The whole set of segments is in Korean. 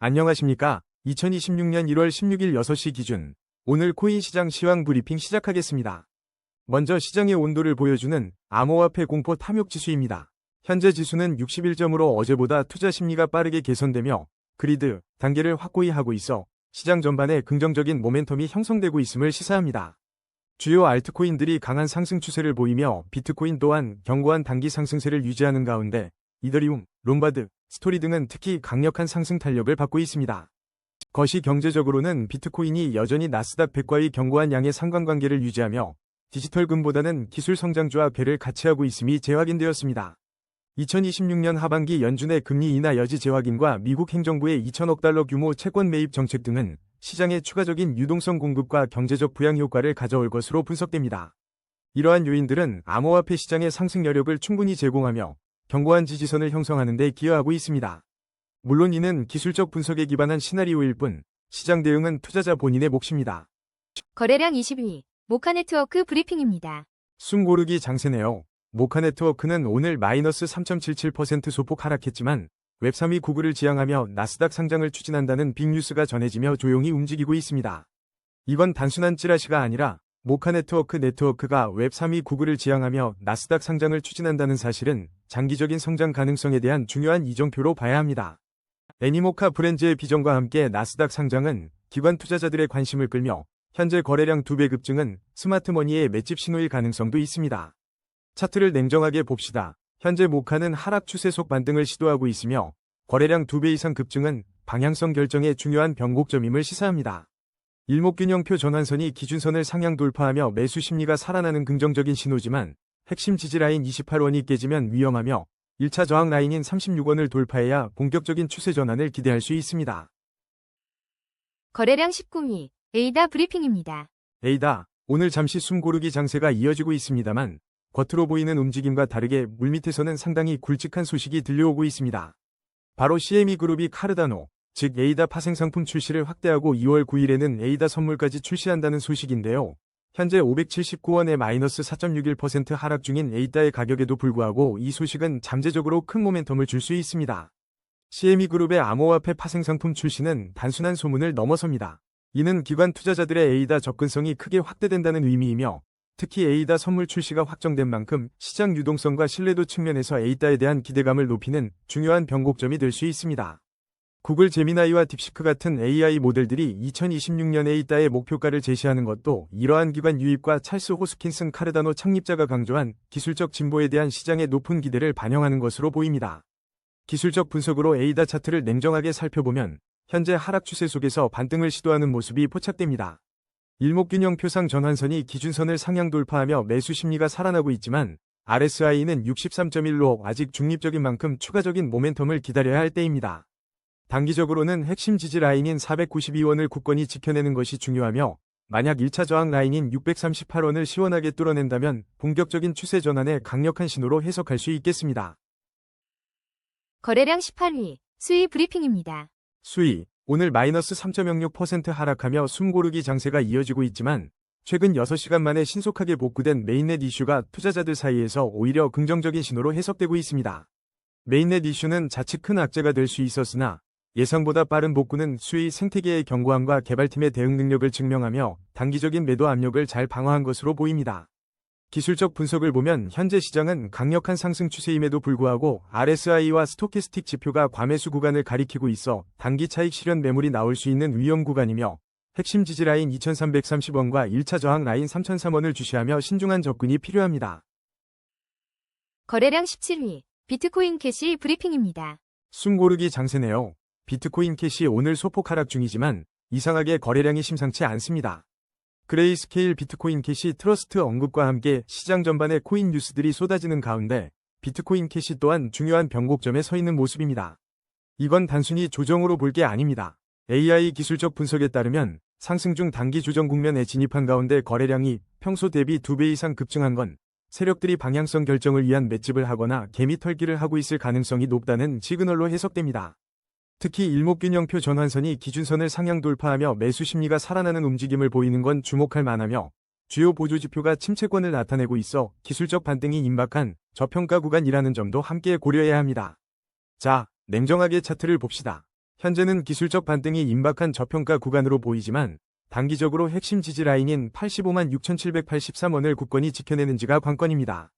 안녕하십니까? 2026년 1월 16일 6시 기준 오늘 코인 시장 시황 브리핑 시작하겠습니다. 먼저 시장의 온도를 보여주는 암호화폐 공포 탐욕 지수입니다. 현재 지수는 61점으로 어제보다 투자 심리가 빠르게 개선되며 그리드 단계를 확고히 하고 있어 시장 전반에 긍정적인 모멘텀이 형성되고 있음을 시사합니다. 주요 알트코인들이 강한 상승 추세를 보이며 비트코인 또한 견고한 단기 상승세를 유지하는 가운데 이더리움, 롬바드, 스토리 등은 특히 강력한 상승 탄력을 받고 있습니다. 거시 경제적으로는 비트코인이 여전히 나스닥 100과의 견고한 양의 상관관계를 유지하며 디지털금보다는 기술 성장주와 궤를 같이 하고 있음이 재확인되었습니다. 2026년 하반기 연준의 금리 인하 여지 재확인과 미국 행정부의 2천억 달러 규모 채권 매입 정책 등은 시장에 추가적인 유동성 공급과 경제적 부양 효과를 가져올 것으로 분석됩니다. 이러한 요인들은 암호화폐 시장의 상승 여력을 충분히 제공하며 견고한 지지선을 형성하는 데 기여하고 있습니다. 물론 이는 기술적 분석에 기반한 시나리오일 뿐 시장 대응은 투자자 본인의 몫입니다. 거래량 20위 모카네트워크 브리핑입니다. 숨 고르기 장세네요. 모카네트워크는 오늘 마이너스 3.77% 소폭 하락했지만 웹3위 구글을 지향하며 나스닥 상장을 추진한다는 빅뉴스가 전해지며 조용히 움직이고 있습니다. 이건 단순한 찌라시가 아니라 모카네트워크 네트워크가 웹3위 구글을 지향하며 나스닥 상장을 추진한다는 사실은 장기적인 성장 가능성에 대한 중요한 이정표로 봐야 합니다. 애니모카 브랜드의 비전과 함께 나스닥 상장은 기관 투자자들의 관심을 끌며 현재 거래량 2배 급증은 스마트머니의 맷집 신호일 가능성도 있습니다. 차트를 냉정하게 봅시다. 현재 모카는 하락 추세 속 반등을 시도하고 있으며 거래량 2배 이상 급증은 방향성 결정의 중요한 변곡점임을 시사합니다. 일목균형표 전환선이 기준선을 상향 돌파하며 매수 심리가 살아나는 긍정적인 신호지만 핵심 지지라인 28원이 깨지면 위험하며 1차 저항 라인인 36원을 돌파해야 본격적인 추세 전환을 기대할 수 있습니다. 거래량 19위 에이다 브리핑입니다. 에이다, 오늘 잠시 숨 고르기 장세가 이어지고 있습니다만 겉으로 보이는 움직임과 다르게 물밑에서는 상당히 굵직한 소식이 들려오고 있습니다. 바로 CME 그룹이 카르다노, 즉 에이다 파생상품 출시를 확대하고 2월 9일에는 에이다 선물까지 출시한다는 소식인데요. 현재 579원에 마이너스 4.61% 하락 중인 에이다의 가격에도 불구하고 이 소식은 잠재적으로 큰 모멘텀을 줄 수 있습니다. CME 그룹의 암호화폐 파생상품 출시는 단순한 소문을 넘어섭니다. 이는 기관 투자자들의 에이다 접근성이 크게 확대된다는 의미이며 특히 에이다 선물 출시가 확정된 만큼 시장 유동성과 신뢰도 측면에서 에이다에 대한 기대감을 높이는 중요한 변곡점이 될 수 있습니다. 구글 제미나이와 딥시크 같은 AI 모델들이 2026년 에이다의 목표가를 제시하는 것도 이러한 기관 유입과 찰스 호스킨슨 카르다노 창립자가 강조한 기술적 진보에 대한 시장의 높은 기대를 반영하는 것으로 보입니다. 기술적 분석으로 에이다 차트를 냉정하게 살펴보면 현재 하락 추세 속에서 반등을 시도하는 모습이 포착됩니다. 일목균형표상 전환선이 기준선을 상향 돌파하며 매수 심리가 살아나고 있지만 RSI는 63.1로 아직 중립적인 만큼 추가적인 모멘텀을 기다려야 할 때입니다. 단기적으로는 핵심 지지 라인인 492원을 굳건히 지켜내는 것이 중요하며 만약 1차 저항 라인인 638원을 시원하게 뚫어낸다면 본격적인 추세 전환의 강력한 신호로 해석할 수 있겠습니다. 거래량 18위 수위 브리핑입니다. 수위, 오늘 마이너스 3.06% 하락하며 숨고르기 장세가 이어지고 있지만 최근 6시간 만에 신속하게 복구된 메인넷 이슈가 투자자들 사이에서 오히려 긍정적인 신호로 해석되고 있습니다. 메인넷 이슈는 자칫 큰 악재가 될 수 있었으나 예상보다 빠른 복구는 수의 생태계의 견고함과 개발팀의 대응 능력을 증명하며 단기적인 매도 압력을 잘 방어한 것으로 보입니다. 기술적 분석을 보면 현재 시장은 강력한 상승 추세임에도 불구하고 RSI와 스토캐스틱 지표가 과매수 구간을 가리키고 있어 단기 차익 실현 매물이 나올 수 있는 위험 구간이며 핵심 지지라인 2330원과 1차 저항 라인 3003원을 주시하며 신중한 접근이 필요합니다. 거래량 17위 비트코인 캐시 브리핑입니다. 숨 고르기 장세네요. 비트코인 캐시 오늘 소폭 하락 중이지만 이상하게 거래량이 심상치 않습니다. 그레이스케일 비트코인 캐시 트러스트 언급과 함께 시장 전반에 코인 뉴스들이 쏟아지는 가운데 비트코인 캐시 또한 중요한 변곡점에 서 있는 모습입니다. 이건 단순히 조정으로 볼 게 아닙니다. AI 기술적 분석에 따르면 상승 중 단기 조정 국면에 진입한 가운데 거래량이 평소 대비 2배 이상 급증한 건 세력들이 방향성 결정을 위한 맷집을 하거나 개미 털기를 하고 있을 가능성이 높다는 시그널로 해석됩니다. 특히 일목균형표 전환선이 기준선을 상향 돌파하며 매수 심리가 살아나는 움직임을 보이는 건 주목할 만하며 주요 보조지표가 침체권을 나타내고 있어 기술적 반등이 임박한 저평가 구간이라는 점도 함께 고려해야 합니다. 자, 냉정하게 차트를 봅시다. 현재는 기술적 반등이 임박한 저평가 구간으로 보이지만 단기적으로 핵심 지지 라인인 85만 6,783원을 굳건히 지켜내는지가 관건입니다.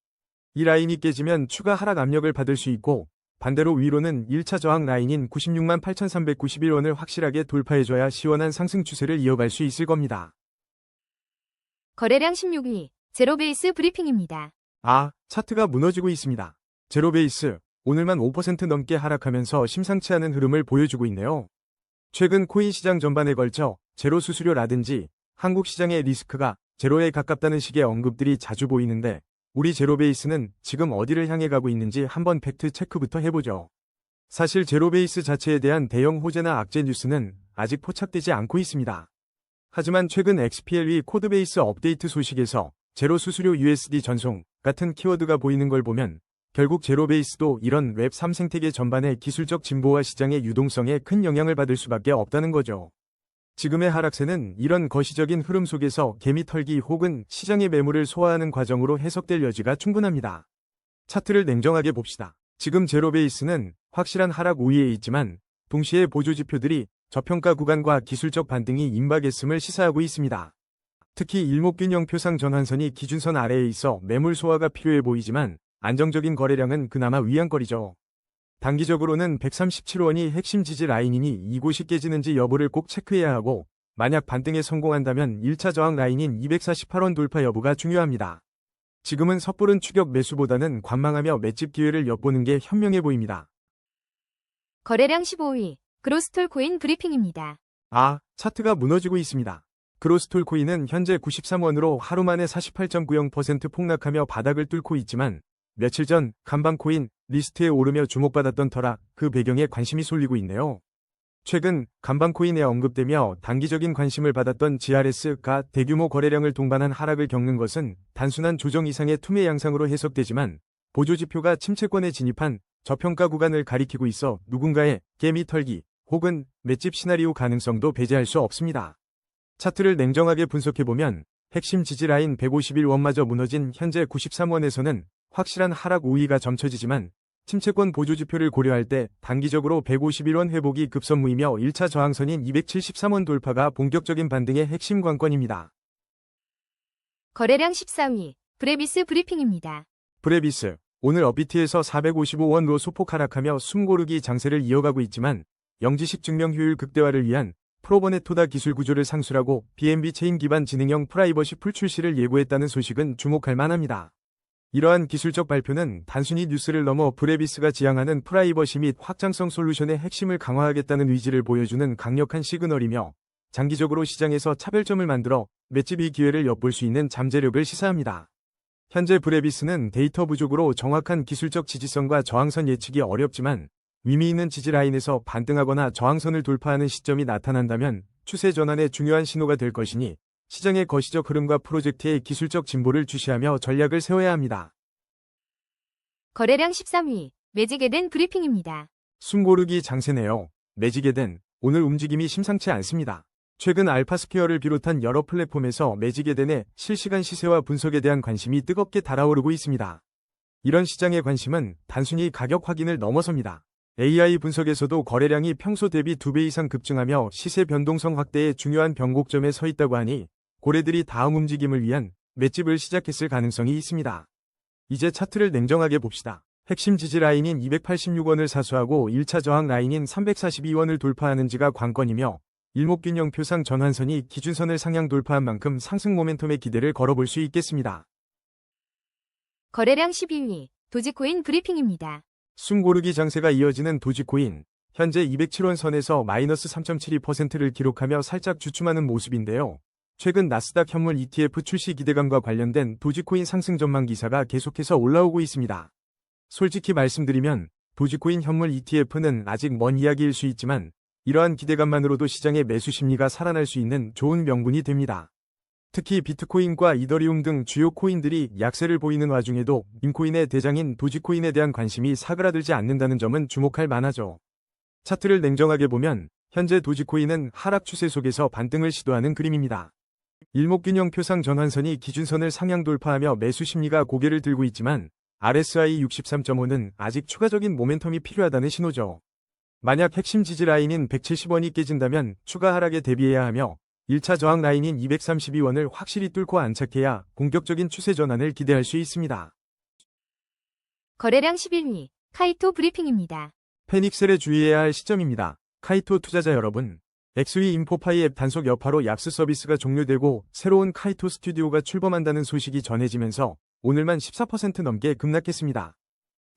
이 라인이 깨지면 추가 하락 압력을 받을 수 있고 반대로 위로는 1차 저항 라인인 96만 8,391원을 확실하게 돌파해줘야 시원한 상승 추세를 이어갈 수 있을 겁니다. 거래량 16위, 제로베이스 브리핑입니다. 차트가 무너지고 있습니다. 제로베이스, 오늘만 5% 넘게 하락하면서 심상치 않은 흐름을 보여주고 있네요. 최근 코인 시장 전반에 걸쳐 제로 수수료라든지 한국 시장의 리스크가 제로에 가깝다는 식의 언급들이 자주 보이는데 우리 제로베이스는 지금 어디를 향해 가고 있는지 한번 팩트 체크부터 해보죠. 사실 제로베이스 자체에 대한 대형 호재나 악재 뉴스는 아직 포착되지 않고 있습니다. 하지만 최근 XPLV 코드베이스 업데이트 소식에서 제로 수수료 USD 전송 같은 키워드가 보이는 걸 보면 결국 제로베이스도 이런 웹3 생태계 전반의 기술적 진보와 시장의 유동성에 큰 영향을 받을 수밖에 없다는 거죠. 지금의 하락세는 이런 거시적인 흐름 속에서 개미 털기 혹은 시장의 매물을 소화하는 과정으로 해석될 여지가 충분합니다. 차트를 냉정하게 봅시다. 지금 제로베이스는 확실한 하락 우위에 있지만 동시에 보조지표들이 저평가 구간과 기술적 반등이 임박했음을 시사하고 있습니다. 특히 일목균형 표상 전환선이 기준선 아래에 있어 매물 소화가 필요해 보이지만 안정적인 거래량은 그나마 위안거리죠. 단기적으로는 137원이 핵심 지지 라인이니 이곳이 깨지는지 여부를 꼭 체크해야 하고 만약 반등에 성공한다면 1차 저항 라인인 248원 돌파 여부가 중요합니다. 지금은 섣부른 추격 매수보다는 관망하며 맷집 기회를 엿보는 게 현명해 보입니다. 거래량 15위, 그로스톨 코인 브리핑입니다. 차트가 무너지고 있습니다. 그로스톨 코인은 현재 93원으로 하루 만에 48.90% 폭락하며 바닥을 뚫고 있지만 며칠 전 간방 코인 리스트에 오르며 주목받았던 터라 그 배경에 관심이 쏠리고 있네요. 최근 간방 코인에 언급되며 단기적인 관심을 받았던 GRS가 대규모 거래량을 동반한 하락을 겪는 것은 단순한 조정 이상의 투매 양상으로 해석되지만 보조지표가 침체권에 진입한 저평가 구간을 가리키고 있어 누군가의 개미 털기 혹은 맷집 시나리오 가능성도 배제할 수 없습니다. 차트를 냉정하게 분석해보면 핵심 지지라인 151원마저 무너진 현재 93원에서는 확실한 하락 우위가 점쳐지지만 침체권 보조지표를 고려할 때 단기적으로 151원 회복이 급선무이며 1차 저항선인 273원 돌파가 본격적인 반등의 핵심 관건입니다. 거래량 14위, 브레비스 브리핑입니다. 브레비스, 오늘 업비트에서 455원로 소폭 하락하며 숨고르기 장세를 이어가고 있지만 영지식 증명 효율 극대화를 위한 프로버네토다 기술 구조를 상술하고 BNB 체인 기반 지능형 프라이버시 풀 출시를 예고했다는 소식은 주목할 만합니다. 이러한 기술적 발표는 단순히 뉴스를 넘어 브레비스가 지향하는 프라이버시 및 확장성 솔루션의 핵심을 강화하겠다는 의지를 보여주는 강력한 시그널이며 장기적으로 시장에서 차별점을 만들어 맷집이 기회를 엿볼 수 있는 잠재력을 시사합니다. 현재 브레비스는 데이터 부족으로 정확한 기술적 지지선과 저항선 예측이 어렵지만 의미 있는 지지 라인에서 반등하거나 저항선을 돌파하는 시점이 나타난다면 추세 전환의 중요한 신호가 될 것이니 시장의 거시적 흐름과 프로젝트의 기술적 진보를 주시하며 전략을 세워야 합니다. 거래량 13위, 매직에덴 브리핑입니다. 숨고르기 장세네요. 매직에덴, 오늘 움직임이 심상치 않습니다. 최근 알파스퀘어를 비롯한 여러 플랫폼에서 매직에덴의 실시간 시세와 분석에 대한 관심이 뜨겁게 달아오르고 있습니다. 이런 시장의 관심은 단순히 가격 확인을 넘어섭니다. AI 분석에서도 거래량이 평소 대비 2배 이상 급증하며 시세 변동성 확대의 중요한 변곡점에 서 있다고 하니 고래들이 다음 움직임을 위한 맷집을 시작했을 가능성이 있습니다. 이제 차트를 냉정하게 봅시다. 핵심 지지 라인인 286원을 사수하고 1차 저항 라인인 342원을 돌파하는지가 관건이며 일목균형 표상 전환선이 기준선을 상향 돌파한 만큼 상승 모멘텀의 기대를 걸어볼 수 있겠습니다. 거래량 12위, 도지코인 브리핑입니다. 숨고르기 장세가 이어지는 도지코인, 현재 207원 선에서 마이너스 3.72%를 기록하며 살짝 주춤하는 모습인데요. 최근 나스닥 현물 ETF 출시 기대감과 관련된 도지코인 상승 전망 기사가 계속해서 올라오고 있습니다. 솔직히 말씀드리면 도지코인 현물 ETF는 아직 먼 이야기일 수 있지만 이러한 기대감만으로도 시장의 매수 심리가 살아날 수 있는 좋은 명분이 됩니다. 특히 비트코인과 이더리움 등 주요 코인들이 약세를 보이는 와중에도 밈코인의 대장인 도지코인에 대한 관심이 사그라들지 않는다는 점은 주목할 만하죠. 차트를 냉정하게 보면 현재 도지코인은 하락 추세 속에서 반등을 시도하는 그림입니다. 일목균형 표상 전환선이 기준선을 상향 돌파하며 매수 심리가 고개를 들고 있지만 RSI 63.5는 아직 추가적인 모멘텀이 필요하다는 신호죠. 만약 핵심 지지 라인인 170원이 깨진다면 추가 하락에 대비해야 하며 1차 저항 라인인 232원을 확실히 뚫고 안착해야 본격적인 추세 전환을 기대할 수 있습니다. 거래량 11위, 카이토 브리핑입니다. 패닉셀에 주의해야 할 시점입니다. 카이토 투자자 여러분, 엑스위 인포파이 앱 단속 여파로 얍스 서비스가 종료되고 새로운 카이토 스튜디오가 출범한다는 소식이 전해지면서 오늘만 14% 넘게 급락했습니다.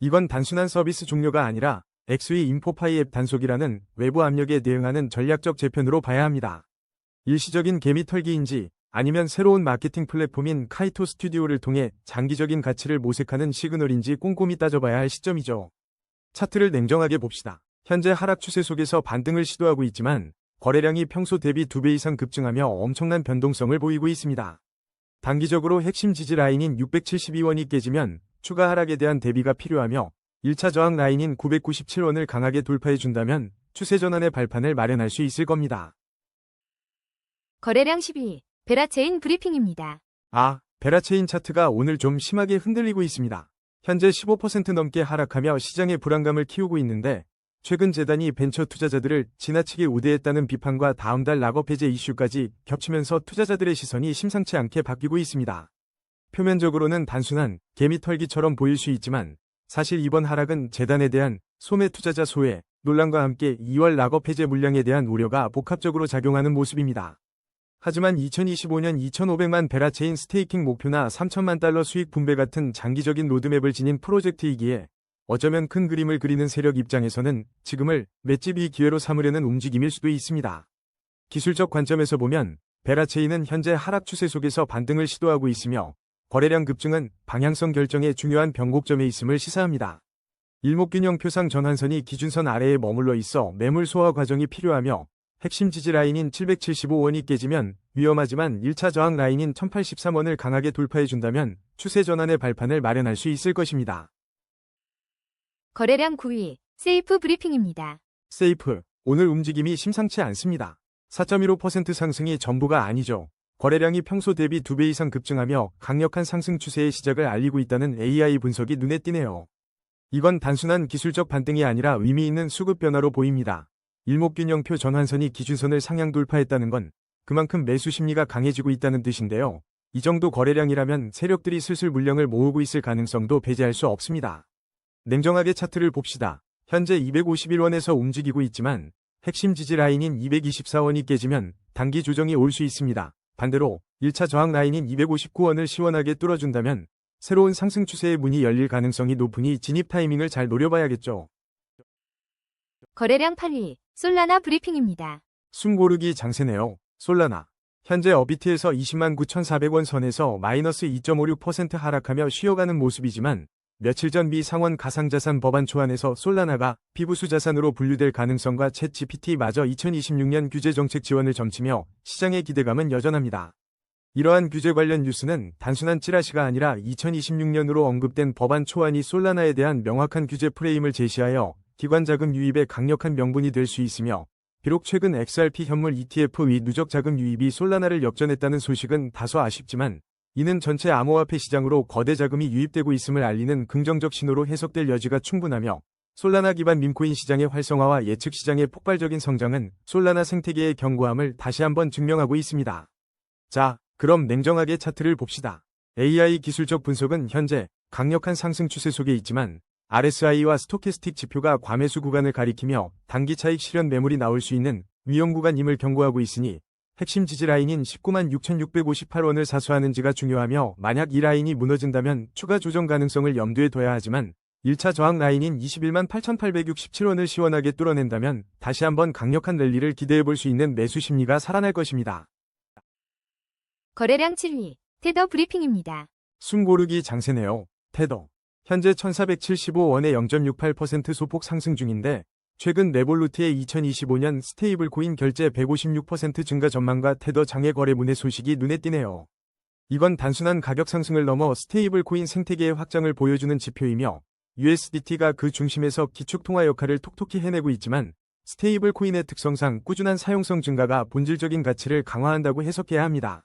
이건 단순한 서비스 종료가 아니라 엑스위 인포파이 앱 단속이라는 외부 압력에 대응하는 전략적 재편으로 봐야 합니다. 일시적인 개미 털기인지 아니면 새로운 마케팅 플랫폼인 카이토 스튜디오를 통해 장기적인 가치를 모색하는 시그널인지 꼼꼼히 따져봐야 할 시점이죠. 차트를 냉정하게 봅시다. 현재 하락 추세 속에서 반등을 시도하고 있지만 거래량이 평소 대비 2배 이상 급증하며 엄청난 변동성을 보이고 있습니다. 단기적으로 핵심 지지 라인인 672원이 깨지면 추가 하락에 대한 대비가 필요하며 1차 저항 라인인 997원을 강하게 돌파해준다면 추세 전환의 발판을 마련할 수 있을 겁니다. 거래량 12위, 베라체인 브리핑입니다. 베라체인 차트가 오늘 좀 심하게 흔들리고 있습니다. 현재 15% 넘게 하락하며 시장의 불안감을 키우고 있는데 최근 재단이 벤처 투자자들을 지나치게 우대했다는 비판과 다음 달 락업 해제 이슈까지 겹치면서 투자자들의 시선이 심상치 않게 바뀌고 있습니다. 표면적으로는 단순한 개미 털기처럼 보일 수 있지만 사실 이번 하락은 재단에 대한 소매 투자자 소외 논란과 함께 2월 락업 해제 물량에 대한 우려가 복합적으로 작용하는 모습입니다. 하지만 2025년 2,500만 베라체인 스테이킹 목표나 3천만 달러 수익 분배 같은 장기적인 로드맵을 지닌 프로젝트이기에 어쩌면 큰 그림을 그리는 세력 입장에서는 지금을 맷집이 기회로 삼으려는 움직임일 수도 있습니다. 기술적 관점에서 보면 베라체인은 현재 하락 추세 속에서 반등을 시도하고 있으며 거래량 급증은 방향성 결정에 중요한 변곡점에 있음을 시사합니다. 일목균형표상 전환선이 기준선 아래에 머물러 있어 매물 소화 과정이 필요하며 핵심 지지 라인인 775원이 깨지면 위험하지만 1차 저항 라인인 1083원을 강하게 돌파해준다면 추세 전환의 발판을 마련할 수 있을 것입니다. 거래량 9위, 세이프 브리핑입니다. 세이프, 오늘 움직임이 심상치 않습니다. 4.15% 상승이 전부가 아니죠. 거래량이 평소 대비 2배 이상 급증하며 강력한 상승 추세의 시작을 알리고 있다는 AI 분석이 눈에 띄네요. 이건 단순한 기술적 반등이 아니라 의미 있는 수급 변화로 보입니다. 일목균형표 전환선이 기준선을 상향 돌파했다는 건 그만큼 매수 심리가 강해지고 있다는 뜻인데요. 이 정도 거래량이라면 세력들이 슬슬 물량을 모으고 있을 가능성도 배제할 수 없습니다. 냉정하게 차트를 봅시다. 현재 251원에서 움직이고 있지만 핵심 지지 라인인 224원이 깨지면 단기 조정이 올 수 있습니다. 반대로 1차 저항 라인인 259원을 시원하게 뚫어준다면 새로운 상승 추세의 문이 열릴 가능성이 높으니 진입 타이밍을 잘 노려봐야겠죠. 거래량 8위, 솔라나 브리핑입니다. 숨 고르기 장세네요. 솔라나. 현재 어비트에서 209,400원 선에서 마이너스 2.56% 하락하며 쉬어가는 모습이지만 며칠 전 미 상원 가상자산 법안 초안에서 솔라나가 비부수 자산으로 분류될 가능성과 챗 GPT마저 2026년 규제 정책 지원을 점치며 시장의 기대감은 여전합니다. 이러한 규제 관련 뉴스는 단순한 찌라시가 아니라 2026년으로 언급된 법안 초안이 솔라나에 대한 명확한 규제 프레임을 제시하여 기관 자금 유입에 강력한 명분이 될 수 있으며 비록 최근 XRP 현물 ETF 위 누적 자금 유입이 솔라나를 역전했다는 소식은 다소 아쉽지만 이는 전체 암호화폐 시장으로 거대 자금이 유입되고 있음을 알리는 긍정적 신호로 해석될 여지가 충분하며 솔라나 기반 밈코인 시장의 활성화와 예측 시장의 폭발적인 성장은 솔라나 생태계의 견고함을 다시 한번 증명하고 있습니다. 자, 그럼 냉정하게 차트를 봅시다. AI 기술적 분석은 현재 강력한 상승 추세 속에 있지만 RSI와 스토캐스틱 지표가 과매수 구간을 가리키며 단기 차익 실현 매물이 나올 수 있는 위험 구간임을 경고하고 있으니 핵심 지지 라인인 19만 6,658원을 사수하는지가 중요하며 만약 이 라인이 무너진다면 추가 조정 가능성을 염두에 둬야 하지만 1차 저항 라인인 21만 8,867원을 시원하게 뚫어낸다면 다시 한번 강력한 랠리를 기대해볼 수 있는 매수 심리가 살아날 것입니다. 거래량 7위, 테더 브리핑입니다. 숨 고르기 장세네요. 테더. 현재 1,475원에 0.68% 소폭 상승 중인데 최근 레볼루트의 2025년 스테이블 코인 결제 156% 증가 전망과 테더 장외 거래문의 소식이 눈에 띄네요. 이건 단순한 가격 상승을 넘어 스테이블 코인 생태계의 확장을 보여주는 지표이며 USDT가 그 중심에서 기축통화 역할을 톡톡히 해내고 있지만 스테이블 코인의 특성상 꾸준한 사용성 증가가 본질적인 가치를 강화한다고 해석해야 합니다.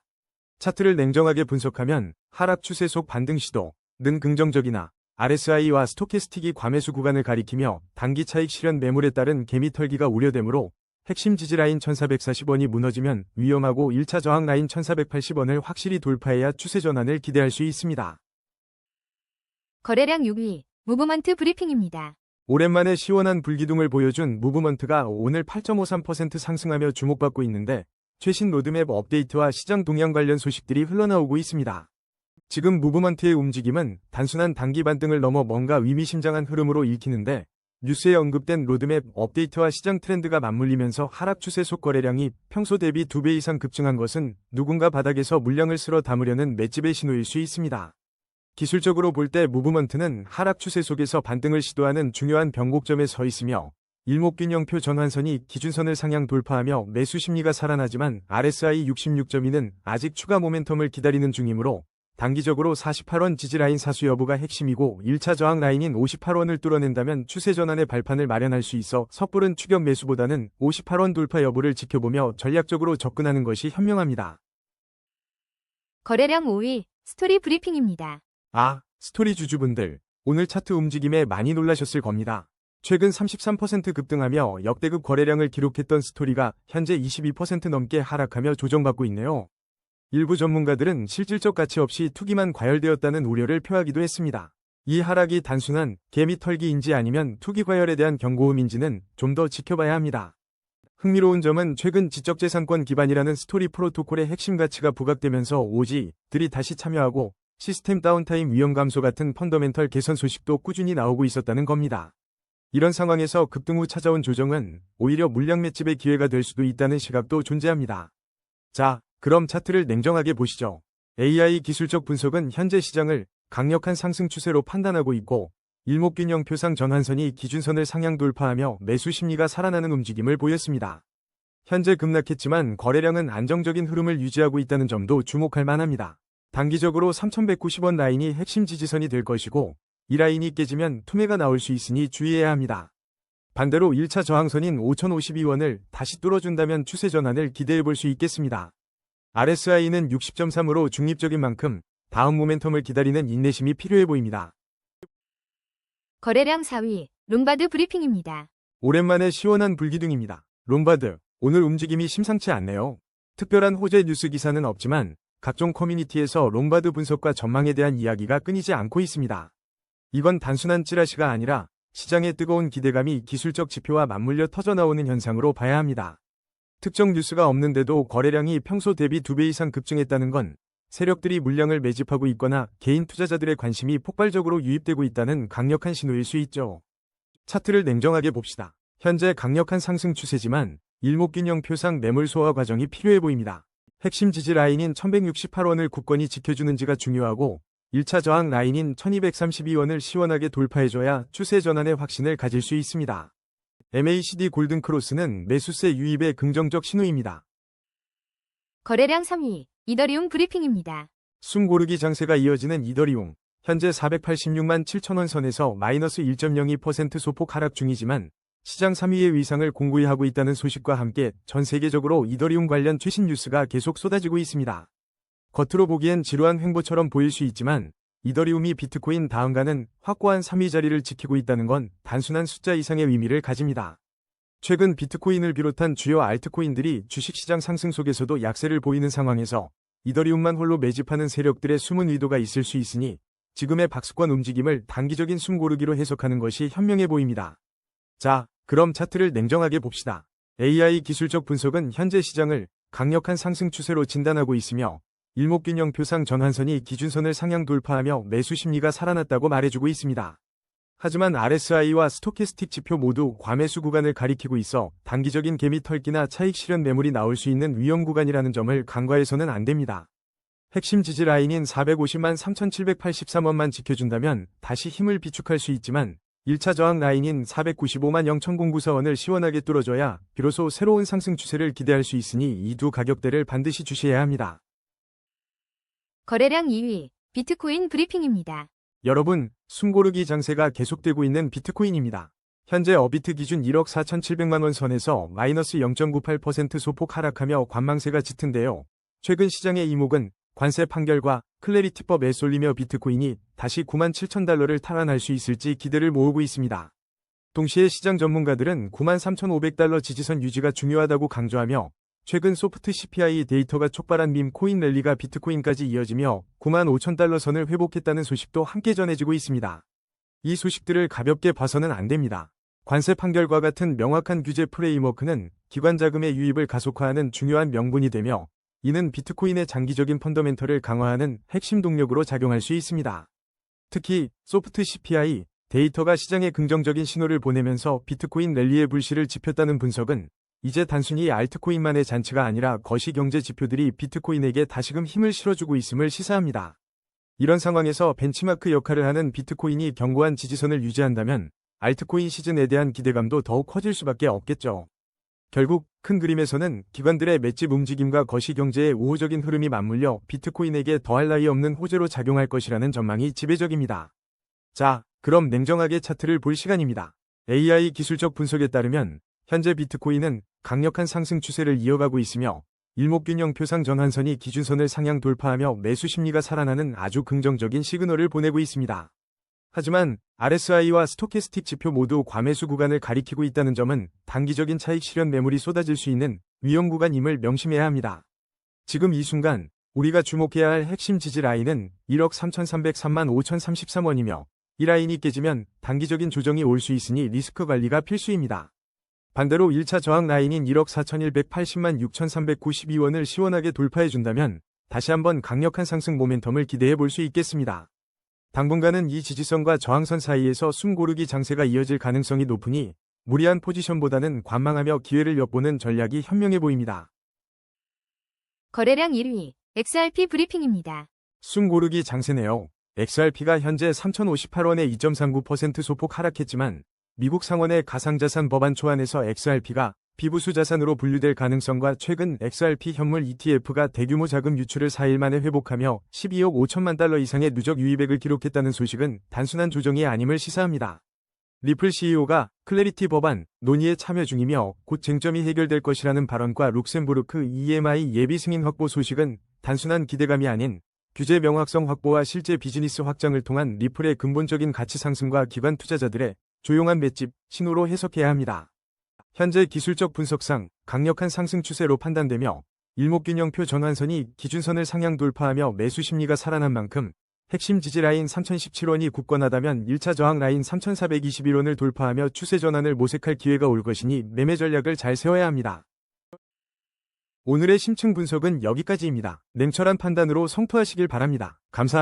차트를 냉정하게 분석하면 하락 추세 속 반등 시도는 긍정적이나 RSI와 스토캐스틱이 과매수 구간을 가리키며 단기 차익 실현 매물에 따른 개미 털기가 우려되므로 핵심 지지 라인 1440원이 무너지면 위험하고 1차 저항 라인 1480원을 확실히 돌파해야 추세 전환을 기대할 수 있습니다. 거래량 6위, 무브먼트 브리핑입니다. 오랜만에 시원한 불기둥을 보여준 무브먼트가 오늘 8.53% 상승하며 주목받고 있는데 최신 로드맵 업데이트와 시장 동향 관련 소식들이 흘러나오고 있습니다. 지금 무브먼트의 움직임은 단순한 단기 반등을 넘어 뭔가 의미심장한 흐름으로 읽히는데 뉴스에 언급된 로드맵 업데이트와 시장 트렌드가 맞물리면서 하락 추세 속 거래량이 평소 대비 2배 이상 급증한 것은 누군가 바닥에서 물량을 쓸어 담으려는 맷집의 신호일 수 있습니다. 기술적으로 볼 때 무브먼트는 하락 추세 속에서 반등을 시도하는 중요한 변곡점에 서 있으며 일목균형표 전환선이 기준선을 상향 돌파하며 매수 심리가 살아나지만 RSI 66.2는 아직 추가 모멘텀을 기다리는 중이므로 단기적으로 48원 지지라인 사수 여부가 핵심이고 1차 저항 라인인 58원을 뚫어낸다면 추세 전환의 발판을 마련할 수 있어 섣부른 추격 매수보다는 58원 돌파 여부를 지켜보며 전략적으로 접근하는 것이 현명합니다. 거래량 5위, 스토리 브리핑입니다. 스토리 주주분들, 오늘 차트 움직임에 많이 놀라셨을 겁니다. 최근 33% 급등하며 역대급 거래량을 기록했던 스토리가 현재 22% 넘게 하락하며 조정받고 있네요. 일부 전문가들은 실질적 가치 없이 투기만 과열되었다는 우려를 표하기도 했습니다. 이 하락이 단순한 개미 털기인지 아니면 투기 과열에 대한 경고음인지는 좀 더 지켜봐야 합니다. 흥미로운 점은 최근 지적재산권 기반이라는 스토리 프로토콜의 핵심 가치가 부각되면서 오지들이 다시 참여하고 시스템 다운타임 위험 감소 같은 펀더멘털 개선 소식도 꾸준히 나오고 있었다는 겁니다. 이런 상황에서 급등 후 찾아온 조정은 오히려 물량 맷집의 기회가 될 수도 있다는 시각도 존재합니다. 자, 그럼 차트를 냉정하게 보시죠. AI 기술적 분석은 현재 시장을 강력한 상승 추세로 판단하고 있고 일목균형표상 전환선이 기준선을 상향 돌파하며 매수 심리가 살아나는 움직임을 보였습니다. 현재 급락했지만 거래량은 안정적인 흐름을 유지하고 있다는 점도 주목할 만합니다. 단기적으로 3190원 라인이 핵심 지지선이 될 것이고 이 라인이 깨지면 투매가 나올 수 있으니 주의해야 합니다. 반대로 1차 저항선인 5052원을 다시 뚫어준다면 추세 전환을 기대해 볼 수 있겠습니다. RSI는 60.3으로 중립적인 만큼 다음 모멘텀을 기다리는 인내심이 필요해 보입니다. 거래량 4위, 롬바드 브리핑입니다. 오랜만에 시원한 불기둥입니다. 롬바드, 오늘 움직임이 심상치 않네요. 특별한 호재 뉴스 기사는 없지만 각종 커뮤니티에서 롬바드 분석과 전망에 대한 이야기가 끊이지 않고 있습니다. 이건 단순한 찌라시가 아니라 시장의 뜨거운 기대감이 기술적 지표와 맞물려 터져나오는 현상으로 봐야 합니다. 특정 뉴스가 없는데도 거래량이 평소 대비 2배 이상 급증했다는 건 세력들이 물량을 매집하고 있거나 개인 투자자들의 관심이 폭발적으로 유입되고 있다는 강력한 신호일 수 있죠. 차트를 냉정하게 봅시다. 현재 강력한 상승 추세지만 일목균형표상 매물 소화 과정이 필요해 보입니다. 핵심 지지 라인인 1168원을 굳건히 지켜주는지가 중요하고 1차 저항 라인인 1232원을 시원하게 돌파해줘야 추세 전환의 확신을 가질 수 있습니다. MACD 골든크로스는 매수세 유입의 긍정적 신호입니다. 거래량 3위, 이더리움 브리핑입니다. 숨고르기 장세가 이어지는 이더리움, 현재 486만 7천원 선에서 마이너스 1.02% 소폭 하락 중이지만 시장 3위의 위상을 공고히 하고 있다는 소식과 함께 전 세계적으로 이더리움 관련 최신 뉴스가 계속 쏟아지고 있습니다. 겉으로 보기엔 지루한 횡보처럼 보일 수 있지만 이더리움이 비트코인 다음가는 확고한 3위 자리를 지키고 있다는 건 단순한 숫자 이상의 의미를 가집니다. 최근 비트코인을 비롯한 주요 알트코인들이 주식시장 상승 속에서도 약세를 보이는 상황에서 이더리움만 홀로 매집하는 세력들의 숨은 의도가 있을 수 있으니 지금의 박스권 움직임을 단기적인 숨고르기로 해석하는 것이 현명해 보입니다. 자, 그럼 차트를 냉정하게 봅시다. AI 기술적 분석은 현재 시장을 강력한 상승 추세로 진단하고 있으며 일목균형표상 전환선이 기준선을 상향 돌파하며 매수 심리가 살아났다고 말해주고 있습니다. 하지만 RSI와 스토캐스틱 지표 모두 과매수 구간을 가리키고 있어 단기적인 개미 털기나 차익 실현 매물이 나올 수 있는 위험 구간이라는 점을 간과해서는 안 됩니다. 핵심 지지 라인인 450만 3783원만 지켜준다면 다시 힘을 비축할 수 있지만 1차 저항 라인인 495만 0094원을 시원하게 뚫어줘야 비로소 새로운 상승 추세를 기대할 수 있으니 이 두 가격대를 반드시 주시해야 합니다. 거래량 2위, 비트코인 브리핑입니다. 여러분, 숨고르기 장세가 계속되고 있는 비트코인입니다. 현재 어비트 기준 1억 4,700만 원 선에서 마이너스 0.98% 소폭 하락하며 관망세가 짙은데요. 최근 시장의 이목은 관세 판결과 클래리티법에 쏠리며 비트코인이 다시 97,000달러를 탈환할 수 있을지 기대를 모으고 있습니다. 동시에 시장 전문가들은 93,500달러 지지선 유지가 중요하다고 강조하며 최근 소프트 CPI 데이터가 촉발한 밈 코인 랠리가 비트코인까지 이어지며 95,000달러 선을 회복했다는 소식도 함께 전해지고 있습니다. 이 소식들을 가볍게 봐서는 안 됩니다. 관세 판결과 같은 명확한 규제 프레임워크는 기관 자금의 유입을 가속화하는 중요한 명분이 되며 이는 비트코인의 장기적인 펀더멘털을 강화하는 핵심 동력으로 작용할 수 있습니다. 특히 소프트 CPI 데이터가 시장에 긍정적인 신호를 보내면서 비트코인 랠리의 불씨를 지폈다는 분석은 이제 단순히 알트코인만의 잔치가 아니라 거시경제 지표들이 비트코인에게 다시금 힘을 실어주고 있음을 시사합니다. 이런 상황에서 벤치마크 역할을 하는 비트코인이 견고한 지지선을 유지한다면 알트코인 시즌에 대한 기대감도 더욱 커질 수밖에 없겠죠. 결국 큰 그림에서는 기관들의 맷집 움직임과 거시경제의 우호적인 흐름이 맞물려 비트코인에게 더할 나위 없는 호재로 작용할 것이라는 전망이 지배적입니다. 자, 그럼 냉정하게 차트를 볼 시간입니다. AI 기술적 분석에 따르면 현재 비트코인은 강력한 상승 추세를 이어가고 있으며 일목균형 표상 전환선이 기준선을 상향 돌파하며 매수 심리가 살아나는 아주 긍정적인 시그널을 보내고 있습니다. 하지만 RSI와 스토캐스틱 지표 모두 과매수 구간을 가리키고 있다는 점은 단기적인 차익 실현 매물이 쏟아질 수 있는 위험 구간임을 명심해야 합니다. 지금 이 순간 우리가 주목해야 할 핵심 지지 라인은 1억 3,303만 5,033원이며 이 라인이 깨지면 단기적인 조정이 올 수 있으니 리스크 관리가 필수입니다. 반대로 1차 저항 라인인 1억 4,180만 6,392원을 시원하게 돌파해준다면 다시 한번 강력한 상승 모멘텀을 기대해 볼 수 있겠습니다. 당분간은 이 지지선과 저항선 사이에서 숨고르기 장세가 이어질 가능성이 높으니 무리한 포지션보다는 관망하며 기회를 엿보는 전략이 현명해 보입니다. 거래량 1위, XRP 브리핑입니다. 숨고르기 장세네요. XRP가 현재 3,058원에 2.39% 소폭 하락했지만 미국 상원의 가상자산 법안 초안에서 XRP가 비부수 자산으로 분류될 가능성과 최근 XRP 현물 ETF가 대규모 자금 유출을 4일 만에 회복하며 12억 5천만 달러 이상의 누적 유입액을 기록했다는 소식은 단순한 조정이 아님을 시사합니다. 리플 CEO가 클래리티 법안 논의에 참여 중이며 곧 쟁점이 해결될 것이라는 발언과 룩셈부르크 EMI 예비 승인 확보 소식은 단순한 기대감이 아닌 규제 명확성 확보와 실제 비즈니스 확장을 통한 리플의 근본적인 가치 상승과 기관 투자자들의 조용한 맷집 신호로 해석해야 합니다. 현재 기술적 분석상 강력한 상승 추세로 판단되며 일목균형표 전환선이 기준선을 상향 돌파하며 매수 심리가 살아난 만큼 핵심 지지 라인 3,017원이 굳건하다면 1차 저항 라인 3,421원을 돌파하며 추세 전환을 모색할 기회가 올 것이니 매매 전략을 잘 세워야 합니다. 오늘의 심층 분석은 여기까지입니다. 냉철한 판단으로 성투하시길 바랍니다. 감사합니다.